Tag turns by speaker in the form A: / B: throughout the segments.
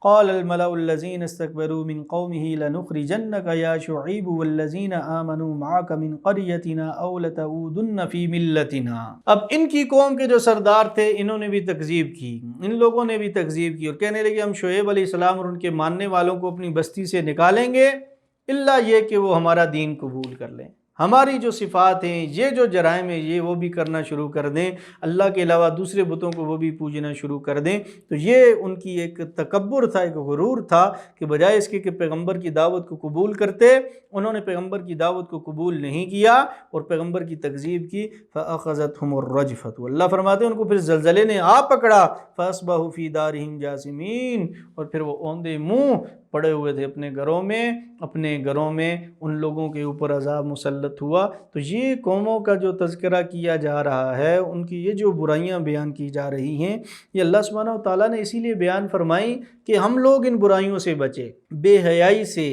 A: قال الملأ الذين استكبروا من قومه لنخرجنك يا شعيب والذين آمنوا معك من قريتنا أو لتعودن في ملتنا۔ اب ان کی قوم کے جو سردار تھے انہوں نے بھی تکذیب کی، ان لوگوں نے بھی تکذیب کی اور کہنے لگے ہم شعیب علیہ السلام اور ان کے ماننے والوں کو اپنی بستی سے نکالیں گے الا یہ کہ وہ ہمارا دین قبول کر لیں، ہماری جو صفات ہیں، یہ جو جرائم ہیں، یہ وہ بھی کرنا شروع کر دیں، اللہ کے علاوہ دوسرے بتوں کو وہ بھی پوجنا شروع کر دیں۔ تو یہ ان کی ایک تکبر تھا، ایک غرور تھا کہ بجائے اس کے کہ پیغمبر کی دعوت کو قبول کرتے، انہوں نے پیغمبر کی دعوت کو قبول نہیں کیا اور پیغمبر کی تکذیب کی۔ فَأَخَذَتْهُمُ الرَّجْفَةُ، اللہ فرماتے ہیں ان کو پھر زلزلے نے آ پکڑا، فَأَصْبَحُوا فِي دَارِهِمْ جَاثِمِينَ، اور پھر وہ اوندے منہ پڑے ہوئے تھے اپنے گھروں میں ان لوگوں کے اوپر عذاب مسلط ہوا۔ تو یہ قوموں کا جو تذکرہ کیا جا رہا ہے، ان کی یہ جو برائیاں بیان کی جا رہی ہیں، یہ اللہ سبحانہ و تعالیٰ نے اسی لیے بیان فرمائی کہ ہم لوگ ان برائیوں سے بچے، بے حیائی سے،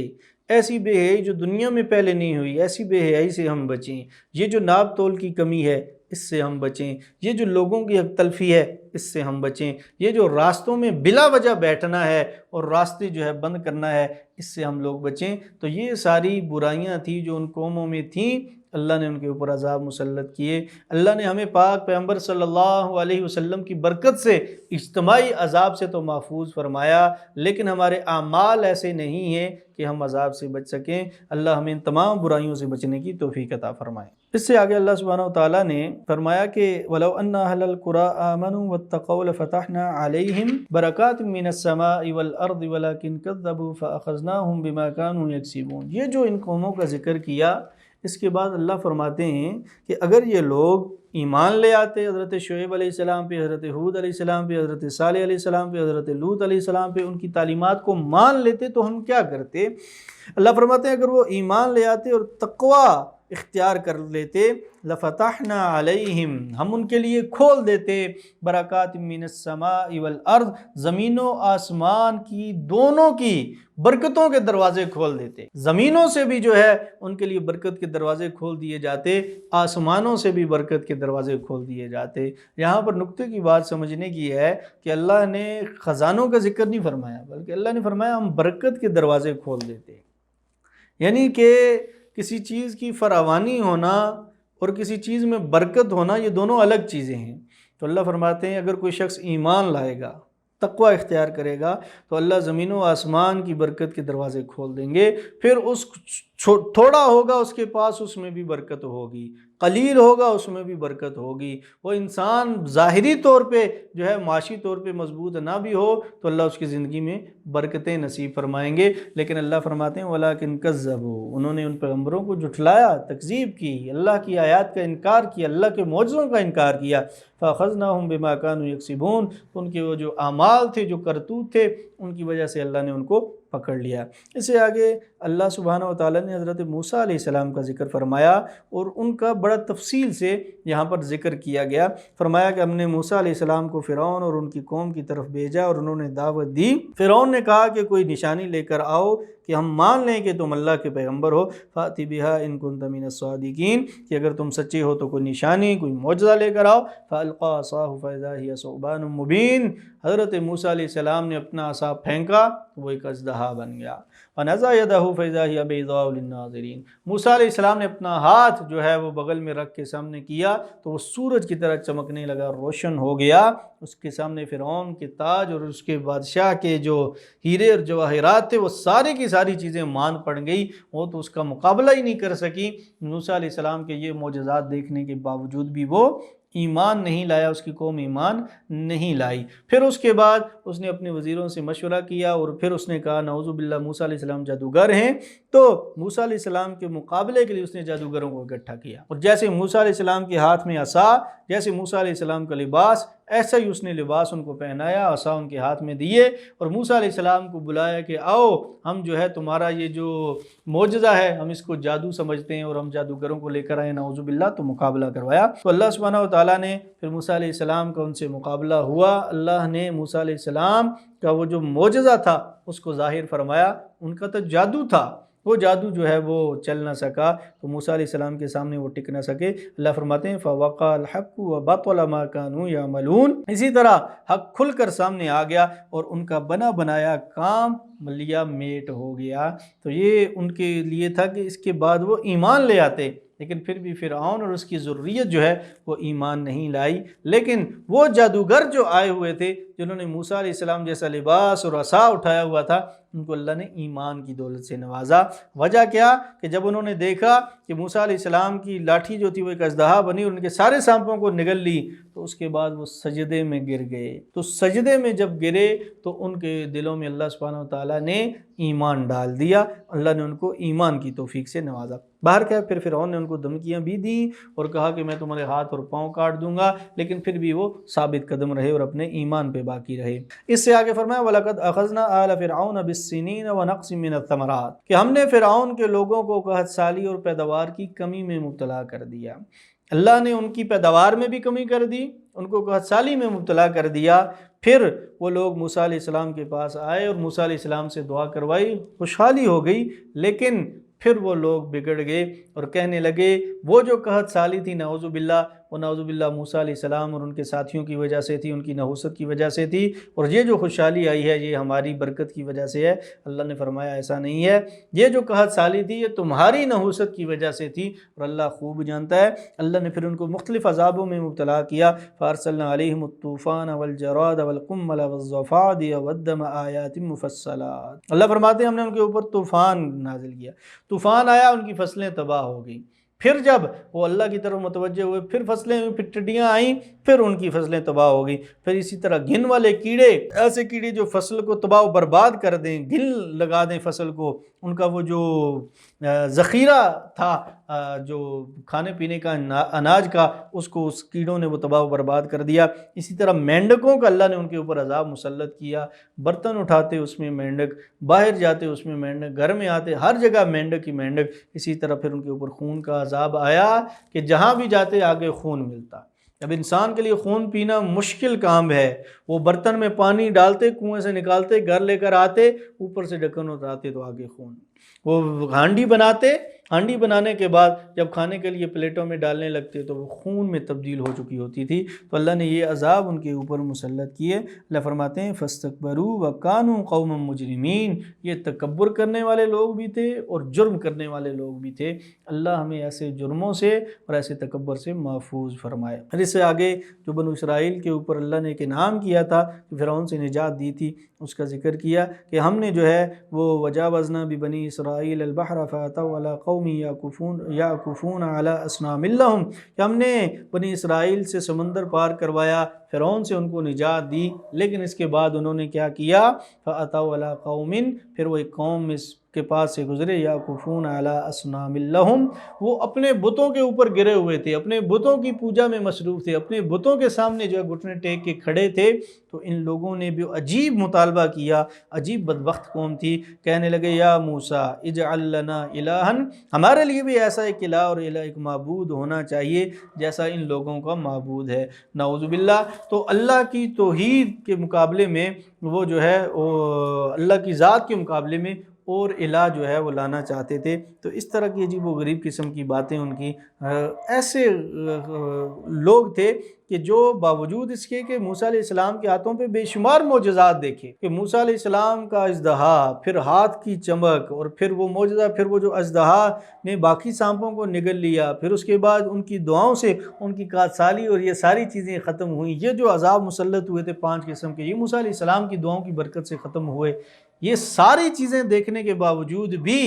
A: ایسی بے حیائی جو دنیا میں پہلے نہیں ہوئی، ایسی بے حیائی سے ہم بچیں، یہ جو ناپ تول کی کمی ہے اس سے ہم بچیں، یہ جو لوگوں کی حق تلفی ہے اس سے ہم بچیں، یہ جو راستوں میں بلا وجہ بیٹھنا ہے اور راستے جو ہے بند کرنا ہے اس سے ہم لوگ بچیں۔ تو یہ ساری برائیاں تھیں جو ان قوموں میں تھیں، اللہ نے ان کے اوپر عذاب مسلط کیے۔ اللہ نے ہمیں پاک پیغمبر صلی اللہ علیہ وسلم کی برکت سے اجتماعی عذاب سے تو محفوظ فرمایا، لیکن ہمارے اعمال ایسے نہیں ہیں کہ ہم عذاب سے بچ سکیں۔ اللہ ہمیں ان تمام برائیوں سے بچنے کی توفیق عطا فرمائے۔ اس سے آگے اللہ سبحانہ وتعالیٰ نے فرمایا کہ وَلَوْ أَنَّ أَهْلَ الْقُرَىٰ آمَنُوا وَاتَّقَوْا لَفَتَحْنَا عَلَيْهِمْ بَرَكَاتٍ مِّنَ السَّمَاءِ وَالْأَرْضِ وَلَٰكِنْ كَذَّبُوا فَأَخَذْنَاهُمْ بِمَا كَانُوا يَكْسِبُونَ۔ یہ جو ان قوموں کا ذکر کیا، اس کے بعد اللہ فرماتے ہیں کہ اگر یہ لوگ ایمان لے آتے حضرت شعیب علیہ السلام پہ، حضرت ہود علیہ السلام پہ، حضرت صالح علیہ السلام پہ، حضرت لوط علیہ السلام پہ، ان کی تعلیمات کو مان لیتے تو ہم کیا کرتے؟ اللہ فرماتے ہیں اگر وہ ایمان لے آتے اور تقوی اختیار کر لیتے، لفتحنا علیہم، ہم ان کے لیے کھول دیتے برکات من السماء والارض، زمین و آسمان کی دونوں کی برکتوں کے دروازے کھول دیتے۔ زمینوں سے بھی جو ہے ان کے لیے برکت کے دروازے کھول دیے جاتے، آسمانوں سے بھی برکت کے دروازے کھول دیے جاتے۔ یہاں پر نقطے کی بات سمجھنے کی ہے کہ اللہ نے خزانوں کا ذکر نہیں فرمایا، بلکہ اللہ نے فرمایا ہم برکت کے دروازے کھول دیتے، یعنی کہ کسی چیز کی فراوانی ہونا اور کسی چیز میں برکت ہونا یہ دونوں الگ چیزیں ہیں۔ تو اللہ فرماتے ہیں اگر کوئی شخص ایمان لائے گا، تقوی اختیار کرے گا، تو اللہ زمین و آسمان کی برکت کے دروازے کھول دیں گے۔ پھر اس تھوڑا ہوگا اس کے پاس، اس میں بھی برکت ہوگی، قلیل ہوگا اس میں بھی برکت ہوگی۔ وہ انسان ظاہری طور پہ جو ہے معاشی طور پہ مضبوط نہ بھی ہو تو اللہ اس کی زندگی میں برکتیں نصیب فرمائیں گے، لیکن اللہ فرماتے ہیں وَلَٰكِنْ كَذَّبُوا، انہوں نے ان پیغمبروں کو جھٹلایا، تکذیب کی، اللہ کی آیات کا انکار کیا، اللہ کے معجزوں کا انکار کیا۔ فَأَخَذْنَاهُمْ بِمَا كَانُوا يَكْسِبُونَ، تو ان کے وہ جو اعمال تھے، جو کرتوت تھے، ان کی وجہ سے اللہ نے ان کو پکڑ لیا۔ اس سے آگے اللہ سبحانہ و تعالیٰ نے حضرت موسیٰ علیہ السلام کا ذکر فرمایا اور ان کا بڑا تفصیل سے یہاں پر ذکر کیا گیا۔ فرمایا کہ ہم نے موسیٰ علیہ السلام کو فرعون اور ان کی قوم کی طرف بھیجا اور انہوں نے دعوت دی۔ فرعون نے کہا کہ کوئی نشانی لے کر آؤ کہ ہم مان لیں کہ تم اللہ کے پیغمبر ہو، فَأْتِ بِهَا إِن كُنتَ مِنَ الصَّادِقِينَ، کہ اگر تم سچے ہو تو کوئی نشانی، کوئی معجزہ لے کر آؤ۔ فَأَلْقَىٰ عَصَاهُ فَإِذَا هِيَ ثُعْبَانٌ مُّبِينٌ، حضرت موسیٰ علیہ السلام نے اپنا عصا پھینکا تو وہ ایک اژدہا بن گیا۔ وَنَزَعَ يَدَهُ فَإِذَا هِيَ بَيْضَاءُ لِلنَّاظِرِينَ، موسیٰ علیہ السلام نے اپنا ہاتھ جو ہے وہ بغل میں رکھ کے سامنے کیا تو وہ سورج کی طرح چمکنے لگا، روشن ہو گیا۔ اس کے سامنے فرعون کے تاج اور اس کے بادشاہ کے جو ہیرے اور جواہرات تھے وہ ساری کی ساری چیزیں مان پڑ گئی، وہ تو اس کا مقابلہ ہی نہیں کر سکی۔ موسیٰ علیہ السلام کے یہ معجزات دیکھنے کے باوجود بھی وہ ایمان نہیں لایا، اس کی قوم ایمان نہیں لائی۔ پھر اس کے بعد اس نے اپنے وزیروں سے مشورہ کیا اور پھر اس نے کہا نعوذ باللہ موسیٰ علیہ السلام جادوگر ہیں، تو موسیٰ علیہ السلام کے مقابلے کے لیے اس نے جادوگروں کو اکٹھا کیا، اور جیسے موسیٰ علیہ السلام کے ہاتھ میں عصا، جیسے موسیٰ علیہ السلام کا لباس، ایسا ہی اس نے لباس ان کو پہنایا، عصا ان کے ہاتھ میں دیے اور موسیٰ علیہ السلام کو بلایا کہ آؤ ہم جو ہے تمہارا یہ جو معجزہ ہے ہم اس کو جادو سمجھتے ہیں اور ہم جادوگروں کو لے کر آئے نعوذ باللہ، تو مقابلہ کروایا۔ تو اللہ سبحانہ و تعالیٰ نے پھر موسیٰ علیہ السلام کا ان سے مقابلہ ہوا، اللہ نے موسیٰ علیہ السلام کا وہ جو معجزہ تھا اس کو ظاہر فرمایا۔ ان کا تو جادو تھا، وہ جادو جو ہے وہ چل نہ سکا، تو موسیٰ علیہ السلام کے سامنے وہ ٹک نہ سکے۔ اللہ فرماتے ہیں فَوَقَعَ الْحَقُّ وَبَطَلَ مَا كَانُوا يَعْمَلُونَ، اسی طرح حق کھل کر سامنے آ گیا اور ان کا بنا بنایا کام ملیا میٹ ہو گیا۔ تو یہ ان کے لیے تھا کہ اس کے بعد وہ ایمان لے آتے، لیکن پھر بھی فرعون اور اس کی ذریت جو ہے وہ ایمان نہیں لائی۔ لیکن وہ جادوگر جو آئے ہوئے تھے، جنہوں نے موسیٰ علیہ السلام جیسا لباس اور عصا اٹھایا ہوا تھا، ان کو اللہ نے ایمان کی دولت سے نوازا۔ وجہ کیا کہ جب انہوں نے دیکھا کہ موسیٰ علیہ السلام کی لاٹھی جو تھی وہ ایک اژدہا بنی اور ان کے سارے سانپوں کو نگل لی، تو اس کے بعد وہ سجدے میں گر گئے۔ تو سجدے میں جب گرے تو ان کے دلوں میں اللہ سبحانہ وتعالیٰ نے ایمان ڈال دیا، اللہ نے ان کو ایمان کی توفیق سے نوازا۔ باہر کیا، پھر فرعون نے ان کو دھمکیاں بھی دیں اور کہا کہ میں تمہارے ہاتھ اور پاؤں کاٹ دوں گا، لیکن پھر بھی وہ ثابت قدم رہے اور اپنے ایمان پہ باقی رہے۔ اس سے آگے فرمایا وَلَقَدْ أَخَذْنَا آلَ فِرْعَوْنَ بِالسِّنِينَ وَنَقْصٍ مِّنَ الثَّمَرَاتِ، کہ ہم نے فرعون کے لوگوں کو قحط سالی اور پیداوار کی کمی میں مبتلا کر دیا۔ اللہ نے ان کی پیداوار میں بھی کمی کر دی، ان کو قحط سالی میں مبتلا کر دیا۔ پھر وہ لوگ موسیٰ علیہ السلام کے پاس آئے اور موسیٰ علیہ السلام سے دعا کروائی، خوشحالی ہو گئی، لیکن پھر وہ لوگ بگڑ گئے اور کہنے لگے وہ جو قحط سالی تھی نعوذ باللہ، وہ نعوذ باللہ موسیٰ علیہ السلام اور ان کے ساتھیوں کی وجہ سے تھی، ان کی نحوست کی وجہ سے تھی، اور یہ جو خوشحالی آئی ہے یہ ہماری برکت کی وجہ سے ہے۔ اللہ نے فرمایا ایسا نہیں ہے، یہ جو قحط سالی تھی یہ تمہاری نحوست کی وجہ سے تھی، اور اللہ خوب جانتا ہے۔ اللہ نے پھر ان کو مختلف عذابوں میں مبتلا کیا، فارسلنا علیہم الطوفان والجراد والقمل والضفادع والدم آیات مفصلات۔ اللہ فرماتے ہیں ہم نے ان کے اوپر طوفان نازل کیا، طوفان آیا، ان کی فصلیں تباہ ہو گئیں۔ پھر جب وہ اللہ کی طرف متوجہ ہوئے، پھر فصلیں ہوئیں، پھر ٹڈیاں آئیں، پھر ان کی فصلیں تباہ ہو گئیں۔ پھر اسی طرح گن والے کیڑے، ایسے کیڑے جو فصل کو تباہ و برباد کر دیں، گن لگا دیں فصل کو، ان کا وہ جو ذخیرہ تھا جو کھانے پینے کا اناج کا، اس کو اس کیڑوں نے وہ تباہ و برباد کر دیا۔ اسی طرح مینڈکوں کا اللہ نے ان کے اوپر عذاب مسلط کیا، برتن اٹھاتے اس میں مینڈک، باہر جاتے اس میں مینڈک، گھر میں آتے ہر جگہ مینڈک ہی مینڈک۔ اسی طرح پھر ان کے اوپر خون کا عذاب آیا کہ جہاں بھی جاتے آگے خون ملتا۔ اب انسان کے لیے خون پینا مشکل کام ہے، وہ برتن میں پانی ڈالتے، کنویں سے نکالتے، گھر لے کر آتے، اوپر سے ڈھکن اتارتے تو آگے خون۔ وہ ہانڈی بناتے، ہانڈی بنانے کے بعد جب کھانے کے لیے پلیٹوں میں ڈالنے لگتے تو وہ خون میں تبدیل ہو چکی ہوتی تھی۔ تو اللہ نے یہ عذاب ان کے اوپر مسلط کیے۔ اللہ فرماتے ہیں فَاسْتَكْبَرُوا وَكَانُوا قَوْمًا مُجْرِمِينَ، یہ تکبر کرنے والے لوگ بھی تھے اور جرم کرنے والے لوگ بھی تھے۔ اللہ ہمیں ایسے جرموں سے اور ایسے تکبر سے محفوظ فرمائے۔ پھر اس سے آگے جو بنو اسرائیل کے اوپر اللہ نے ایک انعام کیا تھا کہ فرعون سے نجات دی تھی، اس کا ذکر کیا کہ ہم نے جو ہے وہ وجاوزنا ببنی اسرائیل البحر فاتوا علی قوم یعکفون علی اصنام لہم، کہ ہم نے بنی اسرائیل سے سمندر پار کروایا، فرعون سے ان کو نجات دی، لیکن اس کے بعد انہوں نے کیا کیا، فاتوا علی قوم، پھر وہ ایک قوم اس کے پاس سے گزرے، یعکفون علی اصنام لہم، وہ اپنے بتوں کے اوپر گرے ہوئے تھے، اپنے بتوں کی پوجا میں مصروف تھے، اپنے بتوں کے سامنے جو ہے گھٹنے ٹیک کے کھڑے تھے۔ تو ان لوگوں نے بھی عجیب مطالبہ کیا، عجیب بدبخت قوم تھی، کہنے لگے یا موسیٰ اجعل لنا الہا، ہمارے لیے بھی ایسا ایک الہ اور ایک معبود ہونا چاہیے جیسا ان لوگوں کا معبود ہے، نعوذ باللہ۔ تو اللہ کی توحید کے مقابلے میں وہ جو ہے اللہ کی ذات کے مقابلے میں اور الہ جو ہے وہ لانا چاہتے تھے۔ تو اس طرح کی عجیب و غریب قسم کی باتیں ان کی، ایسے لوگ تھے کہ جو باوجود اس کے کہ موسیٰ علیہ السلام کے ہاتھوں پہ بے شمار معجزات دیکھے، کہ موسیٰ علیہ السلام کا اژدہا، پھر ہاتھ کی چمک، اور پھر وہ معجزہ، پھر وہ جو اژدہا نے باقی سانپوں کو نگل لیا، پھر اس کے بعد ان کی دعاؤں سے ان کی قحط سالی اور یہ ساری چیزیں ختم ہوئیں۔ یہ جو عذاب مسلط ہوئے تھے 5 قسم کے، یہ موسیٰ علیہ السلام کی دعاؤں کی برکت سے ختم ہوئے۔ یہ ساری چیزیں دیکھنے کے باوجود بھی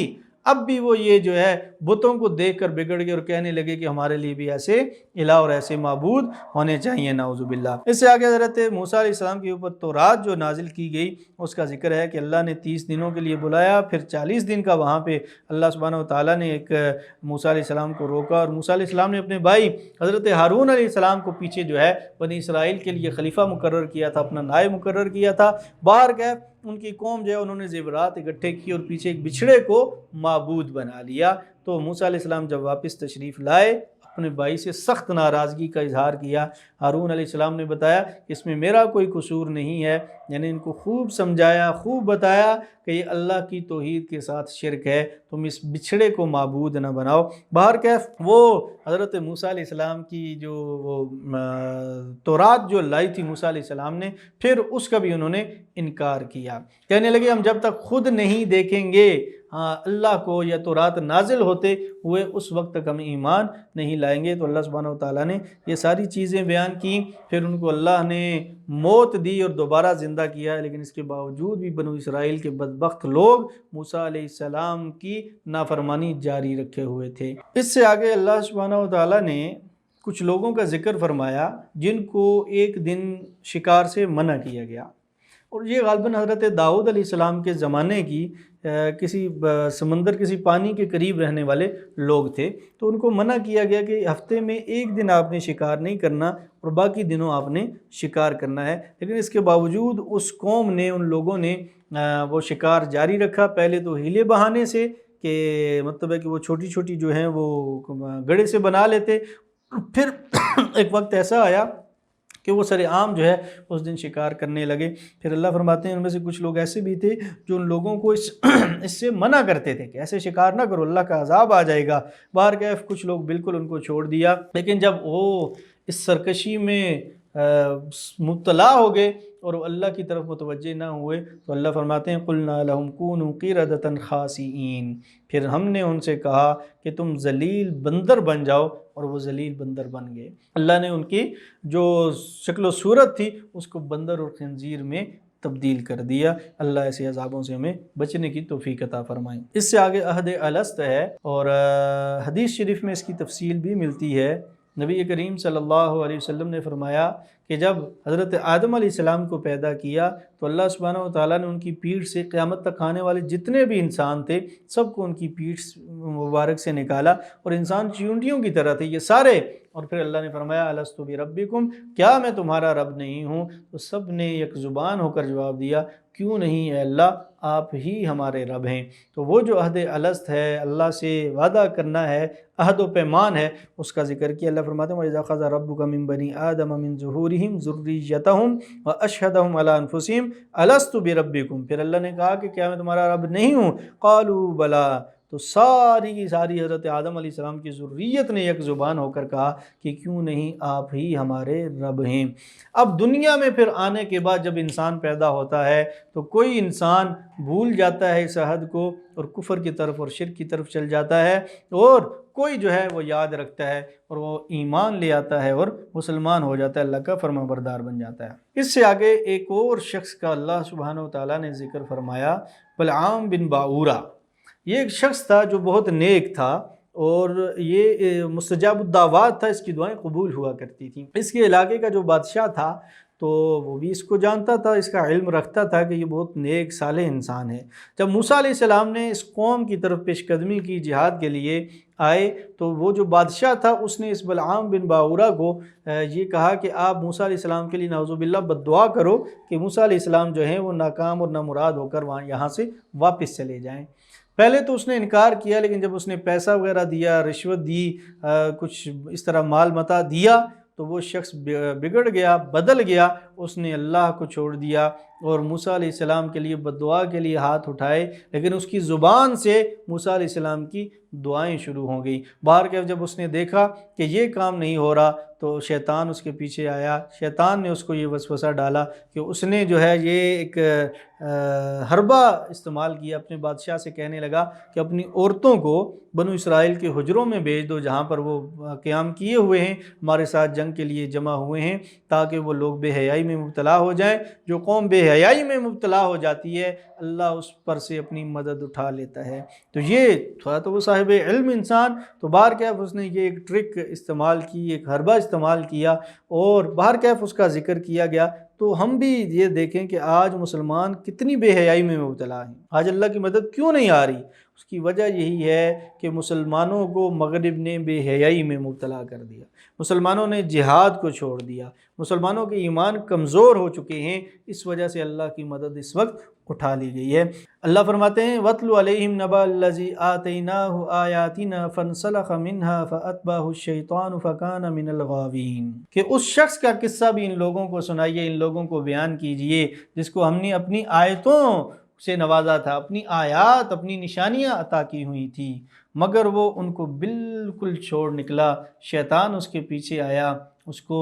A: اب بھی وہ یہ جو ہے بتوں کو دیکھ کر بگڑ گئے اور کہنے لگے کہ ہمارے لیے بھی ایسے الہ اور ایسے معبود ہونے چاہیے، نعوذ باللہ۔ اس سے آگے حضرت موسیٰ علیہ السلام کے اوپر تورات جو نازل کی گئی اس کا ذکر ہے کہ اللہ نے 30 دنوں کے لیے بلایا، پھر 40 دن کا وہاں پہ اللہ سبحانہ وتعالیٰ نے ایک موسیٰ علیہ السلام کو روکا، اور موسیٰ علیہ السلام نے اپنے بھائی حضرت ہارون علیہ السلام کو پیچھے جو ہے بنی اسرائیل کے لیے خلیفہ مقرر کیا تھا، اپنا نائب مقرر کیا تھا۔ باہر گئے، ان کی قوم جو ہے انہوں نے زیورات اکٹھے کی اور پیچھے ایک بچھڑے کو معبود بنا لیا۔ تو موسیٰ علیہ السلام جب واپس تشریف لائے، اپنے بھائی سے سخت ناراضگی کا اظہار کیا۔ ہارون علیہ السلام نے بتایا کہ اس میں میرا کوئی قصور نہیں ہے، یعنی ان کو خوب سمجھایا، خوب بتایا کہ یہ اللہ کی توحید کے ساتھ شرک ہے، تم اس بچھڑے کو معبود نہ بناؤ۔ بہرکیف وہ حضرت موسیٰ علیہ السلام کی جو تورات جو لائی تھی موسیٰ علیہ السلام نے، پھر اس کا بھی انہوں نے انکار کیا، کہنے لگے ہم جب تک خود نہیں دیکھیں گے اللہ کو یا تورات نازل ہوتے ہوئے اس وقت تک ہم ایمان نہیں لائیں گے۔ تو اللہ سبحانہ وتعالیٰ نے یہ ساری چیزیں بیان کی، پھر ان کو اللہ نے موت دی اور دوبارہ زندہ کیا، لیکن اس کے باوجود بھی بنو اسرائیل کے بدبخت لوگ موسیٰ علیہ السلام کی نافرمانی جاری رکھے ہوئے تھے۔ اس سے آگے اللہ سبحانہ وتعالیٰ نے کچھ لوگوں کا ذکر فرمایا جن کو ایک دن شکار سے منع کیا گیا، اور یہ غالباً حضرت داؤد علیہ السلام کے زمانے کی کسی سمندر کسی پانی کے قریب رہنے والے لوگ تھے، تو ان کو منع کیا گیا کہ ہفتے میں ایک دن آپ نے شکار نہیں کرنا اور باقی دنوں آپ نے شکار کرنا ہے، لیکن اس کے باوجود اس قوم نے، ان لوگوں نے وہ شکار جاری رکھا، پہلے تو ہیلے بہانے سے کہ مطلب ہے کہ وہ چھوٹی چھوٹی جو ہیں وہ گڑے سے بنا لیتے، پھر ایک وقت ایسا آیا کہ وہ سر عام جو ہے اس دن شکار کرنے لگے۔ پھر اللہ فرماتے ہیں ان میں سے کچھ لوگ ایسے بھی تھے جو ان لوگوں کو اس سے منع کرتے تھے کہ ایسے شکار نہ کرو، اللہ کا عذاب آ جائے گا۔ بہرکیف کچھ لوگ بالکل ان کو چھوڑ دیا، لیکن جب وہ اس سرکشی میں مبتلا ہو گئے اور وہ اللہ کی طرف متوجہ نہ ہوئے تو اللہ فرماتے ہیں قُلْنَا لَهُمْ كُونُوا قِرَدَةً خَاسِئِينَ، پھر ہم نے ان سے کہا کہ تم ذلیل بندر بن جاؤ، اور وہ ذلیل بندر بن گئے۔ اللہ نے ان کی جو شکل و صورت تھی اس کو بندر اور خنزیر میں تبدیل کر دیا۔ اللہ ایسے عذابوں سے ہمیں بچنے کی توفیق عطا فرمائے۔ اس سے آگے عہد الست ہے، اور حدیث شریف میں اس کی تفصیل بھی ملتی ہے۔ نبی کریم صلی اللہ علیہ وسلم نے فرمایا کہ جب حضرت آدم علیہ السلام کو پیدا کیا تو اللہ سبحانہ وتعالیٰ نے ان کی پیٹھ سے قیامت تک آنے والے جتنے بھی انسان تھے سب کو ان کی پیٹھ مبارک سے نکالا، اور انسان چیونٹیوں کی طرح تھے یہ سارے، اور پھر اللہ نے فرمایا الست بربکم، کیا میں تمہارا رب نہیں ہوں؟ تو سب نے یک زبان ہو کر جواب دیا کیوں نہیں اے اللہ، آپ ہی ہمارے رب ہیں۔ تو وہ جو عہد الست ہے، اللہ سے وعدہ کرنا ہے، عہد و پیمان ہے، اس کا ذکر کیا۔ اللہ فرماتے ہیں وَإِذَا أَخَذَ رَبُّكَ مِن بَنِي آدَمَ مِن ظُهُورِهِمْ ذُرِّيَّتَهُمْ وَأَشْهَدَهُمْ عَلَىٰ أَنفُسِهِمْ أَلَسْتُ بِرَبِّكُمْ، پھر اللہ نے کہا کہ کیا میں تمہارا رب نہیں ہوں؟ قَالُوا بَلَىٰ، تو ساری کی ساری حضرت آدم علیہ السلام کی ذریت نے یک زبان ہو کر کہا کہ کیوں نہیں آپ ہی ہمارے رب ہیں۔ اب دنیا میں پھر آنے کے بعد جب انسان پیدا ہوتا ہے تو کوئی انسان بھول جاتا ہے اس عہد کو اور کفر کی طرف اور شرک کی طرف چل جاتا ہے، اور کوئی جو ہے وہ یاد رکھتا ہے اور وہ ایمان لے آتا ہے اور مسلمان ہو جاتا ہے، اللہ کا فرما بردار بن جاتا ہے۔ اس سے آگے ایک اور شخص کا اللہ سبحانہ وتعالیٰ نے ذکر فرمایا، بلعام بن باعورہ۔ یہ ایک شخص تھا جو بہت نیک تھا اور یہ مستجاب الدعوات تھا، اس کی دعائیں قبول ہوا کرتی تھیں۔ اس کے علاقے کا جو بادشاہ تھا تو وہ بھی اس کو جانتا تھا، اس کا علم رکھتا تھا کہ یہ بہت نیک صالح انسان ہے۔ جب موسیٰ علیہ السلام نے اس قوم کی طرف پیش قدمی کی جہاد کے لیے آئے تو وہ جو بادشاہ تھا اس نے اس بلعام بن باعورہ کو یہ کہا کہ آپ موسیٰ علیہ السلام کے لیے نعوذ باللہ بد دعا کرو کہ موسیٰ علیہ السلام جو ہیں وہ ناکام اور نامراد ہو کر یہاں سے واپس چلے جائیں۔ پہلے تو اس نے انکار کیا، لیکن جب اس نے پیسہ وغیرہ دیا، رشوت دی، کچھ اس طرح مال متاع دیا تو وہ شخص بگڑ گیا، بدل گیا، اس نے اللہ کو چھوڑ دیا اور موسیٰ علیہ السلام کے لیے بد دعا کے لیے ہاتھ اٹھائے، لیکن اس کی زبان سے موسیٰ علیہ السلام کی دعائیں شروع ہو گئی۔ بہرکیف جب اس نے دیکھا کہ یہ کام نہیں ہو رہا تو شیطان اس کے پیچھے آیا، شیطان نے اس کو یہ وسوسہ ڈالا کہ اس نے جو ہے یہ ایک حربہ استعمال کیا، اپنے بادشاہ سے کہنے لگا کہ اپنی عورتوں کو بنو اسرائیل کے حجروں میں بھیج دو جہاں پر وہ قیام کیے ہوئے ہیں، ہمارے ساتھ جنگ کے لیے جمع ہوئے ہیں، تاکہ وہ لوگ بے حیائی میں مبتلا ہو جائیں۔ جو قوم بے حیائی میں مبتلا ہو جاتی ہے اللہ اس پر سے اپنی مدد اٹھا لیتا ہے۔ تو یہ تھوڑا تو وہ صاحب علم انسان، تو بہرکیف اس نے یہ ایک ٹرک استعمال کی، ایک حربہ استعمال کیا اور بہرکیف اس کا ذکر کیا گیا۔ تو ہم بھی یہ دیکھیں کہ آج مسلمان کتنی بے حیائی میں مبتلا ہیں، آج اللہ کی مدد کیوں نہیں آ رہی؟ اس کی وجہ یہی ہے کہ مسلمانوں کو مغرب نے بے حیائی میں مبتلا کر دیا، مسلمانوں نے جہاد کو چھوڑ دیا، مسلمانوں کے ایمان کمزور ہو چکے ہیں، اس وجہ سے اللہ کی مدد اس وقت اٹھا لی گئی ہے۔ اللہ فرماتے ہیں وَاتْلُ عَلَيْهِمْ نَبَأَ الَّذِي آتَيْنَاهُ آيَاتِنَا فَانْسَلَخَ مِنْهَا فَأَتْبَعَهُ الشَّيْطَانُ فَكَانَ مِنَ الْغَاوِينَ، کہ اس شخص کا قصہ بھی ان لوگوں کو سنائیے، ان لوگوں کو بیان کیجئے جس کو ہم نے اپنی آیتوں سے نوازا تھا، اپنی آیات، اپنی نشانیاں عطا کی ہوئی تھی، مگر وہ ان کو بالکل چھوڑ نکلا، شیطان اس کے پیچھے آیا، اس کو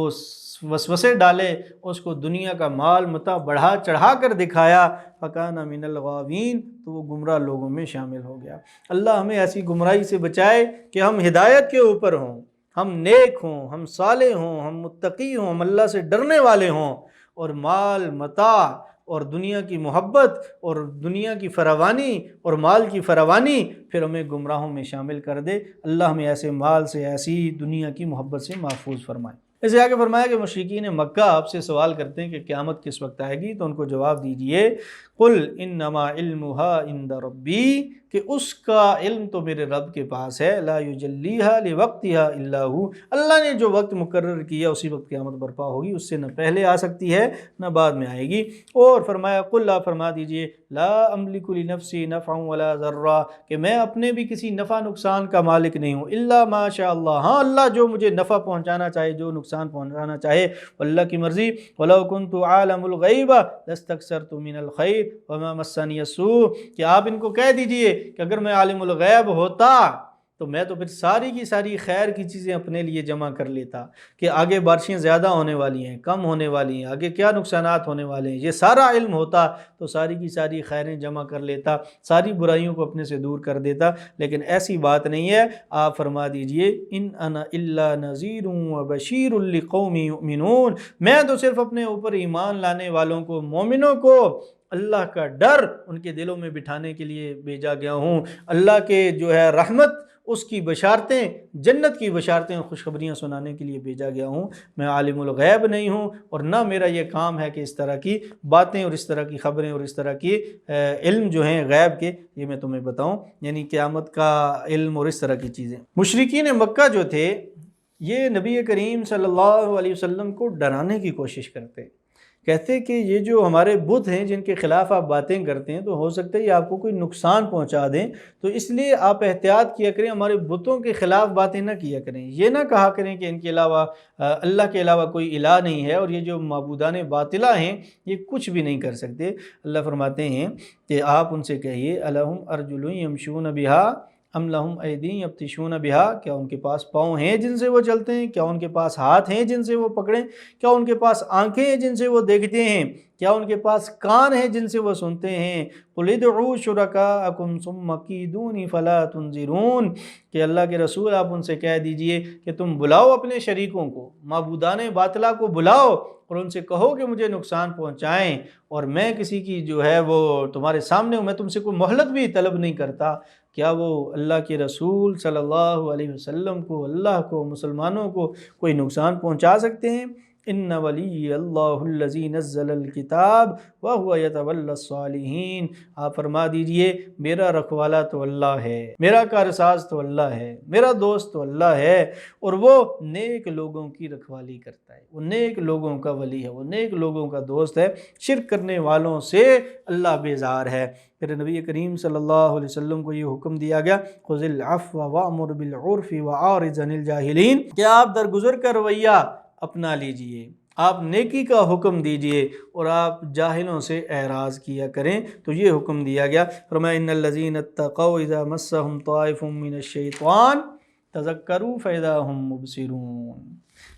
A: وسوسے ڈالے، اس کو دنیا کا مال متاع بڑھا چڑھا کر دکھایا، فَكَانَ مِنَ الْغَاوِينَ، تو وہ گمراہ لوگوں میں شامل ہو گیا۔ اللہ ہمیں ایسی گمراہی سے بچائے کہ ہم ہدایت کے اوپر ہوں، ہم نیک ہوں، ہم صالح ہوں، ہم متقی ہوں، ہم اللہ سے ڈرنے والے ہوں، اور مال متاع اور دنیا کی محبت اور دنیا کی فراوانی اور مال کی فراوانی پھر ہمیں گمراہوں میں شامل کر دے۔ اللہ ہمیں ایسے مال سے، ایسی دنیا کی محبت سے محفوظ فرمائے۔ اسے آگے فرمایا کہ مشرکین مکہ آپ سے سوال کرتے ہیں کہ قیامت کس وقت آئے گی، تو ان کو جواب دیجئے قُلْ إِنَّمَا عِلْمُهَا عِنْدَ رَبِّي، کہ اس کا علم تو میرے رب کے پاس ہے، لا يُجَلِّيهَا لِوَقْتِهَا إِلَّا هُوَ، اللہ نے جو وقت مقرر کیا اسی وقت قیامت برپا ہوگی، اس سے نہ پہلے آ سکتی ہے نہ بعد میں آئے گی۔ اور فرمایا قُلْ، آپ فرما دیجئے لا املک لنفسی نفعا ولا ضرا، کہ میں اپنے بھی کسی نفع نقصان کا مالک نہیں ہوں، الا ما شاء اللہ، ہاں اللہ جو مجھے نفع پہنچانا چاہے، جو نقصان پہنچانا چاہے، اللہ کی مرضی۔ وَلَوْ كُنْتُ عَالَمُ الْغَيْبَ لَاسْتَكْثَرْتُ مِنَ الْخَيْرِ وَمَا مَسَّنِيَ السُّوءُ، کہ آپ ان کو کہہ دیجئے کہ اگر میں عالم الغیب ہوتا تو میں تو پھر ساری کی ساری خیر کی چیزیں اپنے لیے جمع کر لیتا، کہ آگے بارشیں زیادہ ہونے والی ہیں، کم ہونے والی ہیں، آگے کیا نقصانات ہونے والے ہیں، یہ سارا علم ہوتا تو ساری کی ساری خیریں جمع کر لیتا، ساری برائیوں کو اپنے سے دور کر دیتا، لیکن ایسی بات نہیں ہے۔ آپ فرما دیجئے ان انا الا نذیر وبشیر لقوم یؤمنون، میں تو صرف اپنے اوپر ایمان لانے والوں کو، مومنوں کو اللہ کا ڈر ان کے دلوں میں بٹھانے کے لیے بھیجا گیا ہوں، اللہ کے جو ہے رحمت، اس کی بشارتیں، جنت کی بشارتیں، خوشخبریاں سنانے کے لیے بھیجا گیا ہوں، میں عالم الغیب نہیں ہوں، اور نہ میرا یہ کام ہے کہ اس طرح کی باتیں اور اس طرح کی خبریں اور اس طرح کی علم جو ہیں غیب کے، یہ میں تمہیں بتاؤں، یعنی قیامت کا علم اور اس طرح کی چیزیں۔ مشرکین مکہ جو تھے یہ نبی کریم صلی اللہ علیہ وسلم کو ڈرانے کی کوشش کرتے، کہتے کہ یہ جو ہمارے بت ہیں جن کے خلاف آپ باتیں کرتے ہیں تو ہو سکتا ہے یہ آپ کو کوئی نقصان پہنچا دیں، تو اس لیے آپ احتیاط کیا کریں، ہمارے بتوں کے خلاف باتیں نہ کیا کریں، یہ نہ کہا کریں کہ ان کے علاوہ اللہ کے علاوہ کوئی الہ نہیں ہے، اور یہ جو معبودان باطلہ ہیں یہ کچھ بھی نہیں کر سکتے۔ اللہ فرماتے ہیں کہ آپ ان سے کہیے الہم ارجل یمشون بہا ام لہم ایدی یبطشون بہا، کیا ان کے پاس پاؤں ہیں جن سے وہ چلتے ہیں، کیا ان کے پاس ہاتھ ہیں جن سے وہ پکڑیں، کیا ان کے پاس آنکھیں ہیں جن سے وہ دیکھتے ہیں، کیا ان کے پاس کان ہیں جن سے وہ سنتے ہیں، قل ادعوا شرکاءکم ثم کیدونی فلا تنظرون، کہ اللہ کے رسول آپ ان سے کہہ دیجئے کہ تم بلاؤ اپنے شریکوں کو، معبودان باطلہ کو بلاؤ، اور ان سے کہو کہ مجھے نقصان پہنچائیں، اور میں کسی کی جو ہے وہ تمہارے سامنے ہوں، میں تم سے کوئی مہلت بھی طلب نہیں کرتا۔ کیا وہ اللہ کے رسول صلی اللہ علیہ وسلم کو، اللہ کو، مسلمانوں کو کوئی نقصان پہنچا سکتے ہیں؟ ان ولی اللہ الذی نزل الکتاب وهو یتولی الصالحین، آپ فرما دیجئے میرا رکھوالا تو اللہ ہے، میرا کارساز تو اللہ ہے، میرا دوست تو اللہ ہے، اور وہ نیک لوگوں کی رکھوالی کرتا ہے، وہ نیک لوگوں کا ولی ہے، وہ نیک لوگوں کا دوست ہے، شرک کرنے والوں سے اللہ بیزار ہے۔ پھر نبی کریم صلی اللہ علیہ وسلم کو یہ حکم دیا گیا خذ العفو وامر بالعرف واعرض عن الجاہلین، کہ آپ درگزر کا رویہ اپنا لیجئے، آپ نیکی کا حکم دیجئے اور آپ جاہلوں سے اعراض کیا کریں، تو یہ حکم دیا گیا۔ فرمایا ان الذین اتقوا اذا مسهم طائف من الشیطان تذکروا فاذا هم مبصرون،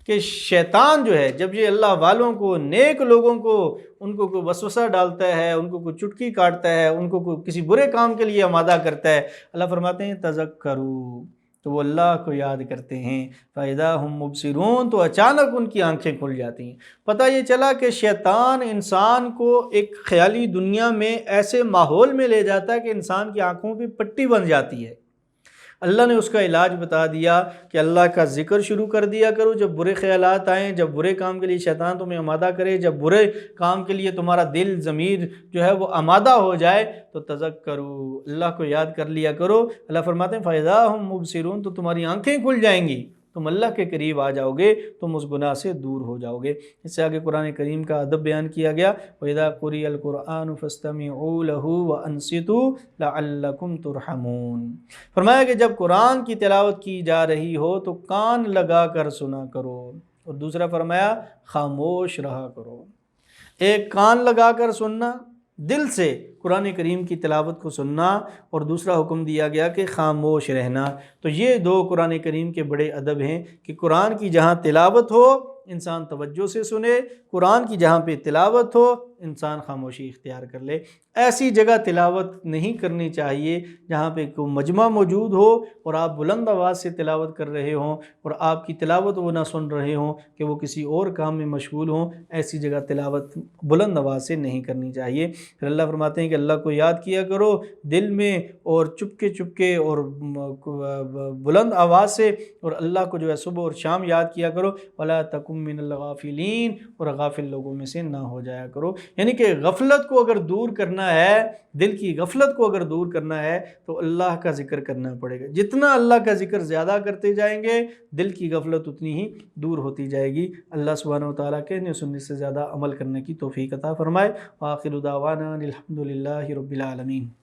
A: کہ شیطان جو ہے جب یہ اللہ والوں کو، نیک لوگوں کو، ان کو کوئی وسوسہ ڈالتا ہے، ان کو کوئی چٹکی کاٹتا ہے، ان کو کوئی کسی برے کام کے لیے آمادہ کرتا ہے، اللہ فرماتے ہیں تذکروا، تو وہ اللہ کو یاد کرتے ہیں، فَإِذَا هُمْ مُبْصِرُونَ، تو اچانک ان کی آنکھیں کھل جاتی ہیں۔ پتہ یہ چلا کہ شیطان انسان کو ایک خیالی دنیا میں ایسے ماحول میں لے جاتا ہے کہ انسان کی آنکھوں پہ پٹی بن جاتی ہے۔ اللہ نے اس کا علاج بتا دیا کہ اللہ کا ذکر شروع کر دیا کرو جب برے خیالات آئیں، جب برے کام کے لیے شیطان تمہیں آمادہ کرے، جب برے کام کے لیے تمہارا دل ضمیر جو ہے وہ آمادہ ہو جائے تو تذکروا، اللہ کو یاد کر لیا کرو۔ اللہ فرماتے ہیں فَإِذَا هُمْ مُبْصِرُونَ، تو تمہاری آنکھیں کھل جائیں گی، تم اللہ کے قریب آ جاؤ گے، تم اس گناہ سے دور ہو جاؤ گے۔ اس سے آگے قرآن کریم کا ادب بیان کیا گیا، وَإِذَا قُرِئَ الْقُرْآنُ فَاسْتَمِعُوا لَهُ وَأَنصِتُوا لَعَلَّكُمْ تُرْحَمُونَ۔ فرمایا کہ جب قرآن کی تلاوت کی جا رہی ہو تو کان لگا کر سنا کرو، اور دوسرا فرمایا خاموش رہا کرو۔ ایک کان لگا کر سننا، دل سے قرآن کریم کی تلاوت کو سننا، اور دوسرا حکم دیا گیا کہ خاموش رہنا۔ تو یہ دو قرآن کریم کے بڑے ادب ہیں کہ قرآن کی جہاں تلاوت ہو انسان توجہ سے سنے، قرآن کی جہاں پہ تلاوت ہو انسان خاموشی اختیار کر لے۔ ایسی جگہ تلاوت نہیں کرنی چاہیے جہاں پہ کوئی مجمع موجود ہو اور آپ بلند آواز سے تلاوت کر رہے ہوں اور آپ کی تلاوت وہ نہ سن رہے ہوں کہ وہ کسی اور کام میں مشغول ہوں، ایسی جگہ تلاوت بلند آواز سے نہیں کرنی چاہیے۔ پھر اللہ فرماتے ہیں کہ اللہ کو یاد کیا کرو دل میں اور چپکے چپکے اور بلند آواز سے، اور اللہ کو جو ہے صبح اور شام یاد کیا کرو، وَلَا تَكُن مِّنَ الْغَافِلِينَ، اور غافل لوگوں میں سے نہ ہو جایا کرو۔ یعنی کہ غفلت کو اگر دور کرنا ہے، دل کی غفلت کو اگر دور کرنا ہے تو اللہ کا ذکر کرنا پڑے گا۔ جتنا اللہ کا ذکر زیادہ کرتے جائیں گے دل کی غفلت اتنی ہی دور ہوتی جائے گی۔ اللہ سبحانہ وتعالیٰ کہنے سننے سے زیادہ عمل کرنے کی توفیق عطا فرمائے۔ وآخر دعوانا الحمد للہ رب العالمین۔